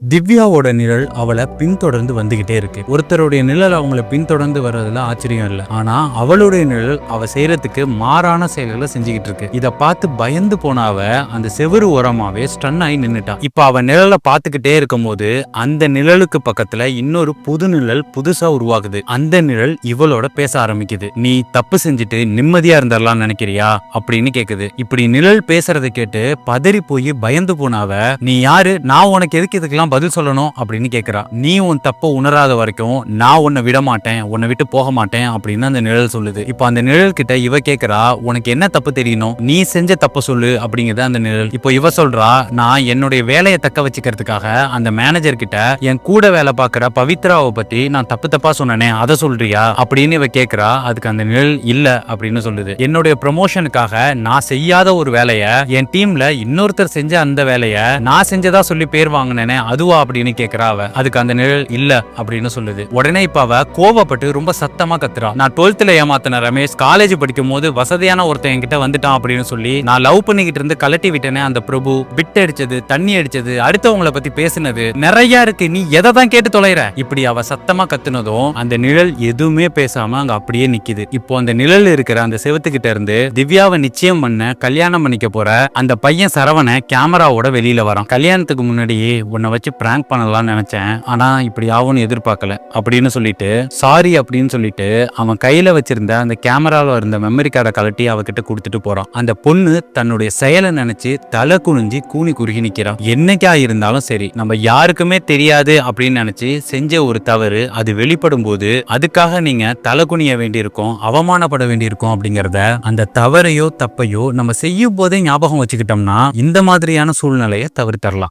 திவ்யாவோட நிழல் அவளை பின்தொடர்ந்து வந்துகிட்டே இருக்கு. ஒருத்தருடைய நிழல் அவங்களை பின்தொடர்ந்து வர்றதுல ஆச்சரியம் இல்லை. ஆனா அவளுடைய நிழல் அவ செய்யறதுக்கு மாறான செயல்களை செஞ்சுக்கிட்டு இருக்கு. இத பார்த்து பயந்து போன அவ அந்த செவுரு ஓரமாவே ஸ்டன் ஆகி நின்னுட்டா. இப்ப அவ நிழலை பார்த்துக்கிட்டே இருக்கும் போது அந்த நிழலுக்கு பக்கத்துல இன்னொரு புது நிழல் புதுசா உருவாகுது. அந்த நிழல் இவளோட பேச ஆரம்பிக்குது. நீ தப்பு செஞ்சுட்டு நிம்மதியா இருந்தரலாம் நினைக்கிறியா அப்படின்னு கேக்குது. இப்படி நிழல் பேசுறதை கேட்டு பதறி போய் பயந்து போன அவ, நீ யாரு, நான் உனக்கு எதுக்கு இதுக்கெல்லாம் பதில் சொல்லணும் அப்படின்னு கேக்குறா. நீ உன் தப்ப உணராத வரைக்கும் நான் உன்னை விட மாட்டேன், உன்னை விட்டு போக மாட்டேன் அப்படின்னு அந்த நிழல் சொல்லுது. இப்போ அந்த நிழல் கிட்ட இவ கேக்குறா, உனக்கு என்ன தப்பு தெரியணும், நீ செஞ்ச தப்ப சொல்லு அப்படிங்கிறது அந்த நிழல். இப்போ இவ சொல்றா, நான் என்னுடைய வேலையை தக்க வச்சுக்கிறதுக்காக அந்த மேனேஜர் கிட்ட என் கூட வேலை பார்க்கிற பவித்ராவை பத்தி நான் தப்பா சொன்னனே அதை சொல்றியா அப்படின்னு இவ கேக்குறா. அதுக்கு அந்த நிழல் இல்ல அப்படின்னு சொல்லுது. என்னுடைய ப்ரமோஷனுக்காக நான் செய்யாத ஒரு வேலையை என் டீம்ல இன்னொருத்தர் செஞ்ச அந்த வேலையை நான் செஞ்சதா சொல்லி பேர் வாங்கினேனே அதுவா அப்படின்னு கேக்குறா அவ. அதுக்கு அந்த நிழல் இல்ல அப்படின்னு சொல்லுது. உடனே இப்ப அவ கோவப்பட்டு ரொம்ப சத்தமா கத்துறா. நான் 12th ஏமாத்தின ரமேஷ் காலேஜ் படிக்கும் போது வசதியான ஒருத்தன் என்கிட்ட வந்துட்டான் அப்படின்னு சொல்லி நான் லவ் பண்ணிக்கிட்டு இருந்து கலட்டி விட்டேனே அந்த பிரபு, பிட் அடிச்சது, தண்ணி அடிச்சது, அடுத்தவங்களை பத்தி பேசினது நிறைய இருக்கு, நீ எதை தான் கேட்டு தொலைற. இப்படி அவ சத்தமா கத்துனதும் அந்த நிழல் எதுவுமே பேசாம அங்க அப்படியே நிக்குது. இப்போ அந்த நிழல் இருக்கிற அந்த செவத்துக்கிட்ட இருந்து திவ்யாவை நிச்சயம் பண்ண கல்யாணம் பண்ணிக்க போற அந்த பையன் சரவண கேமராவோட வெளியில வரான். கல்யாணத்துக்கு முன்னாடியே உன்னை வச்சு பிராங்க் பண்ணலாம்னு நினைச்சேன், ஆனா இப்படி ஆகும்னு எதிர்பார்க்கல அப்படின்னு சொல்லிட்டு சாரி அப்படின்னு சொல்லிட்டு அவன் கையில வச்சிருந்த அந்த கேமரால இருந்த மெமரி கார்டை கலட்டி அவகிட்ட கொடுத்துட்டு போறான். அந்த பொண்ணு தன்னுடைய செயலை நினைச்சு தலை குனிஞ்சு கூனி குறுகி நிக்கிறான். என்னைக்கா இருந்தாலும் சரி, நம்ம யாருக்குமே தெரியாது அப்படின்னு நினைச்சு செஞ்ச ஒரு தவறு அது வெளிப்படும் போது அதுக்காக நீங்க தலை குனிய வேண்டியிருக்கும், அவமானப்பட வேண்டியிருக்கும். அப்படிங்கறத அந்த தவறையோ தப்பையோ நம்ம செய்யும் போதே ஞாபகம் வச்சுக்கிட்டோம்னா இந்த மாதிரியான சூழ்நிலையை தவிர்த்தரலாம்.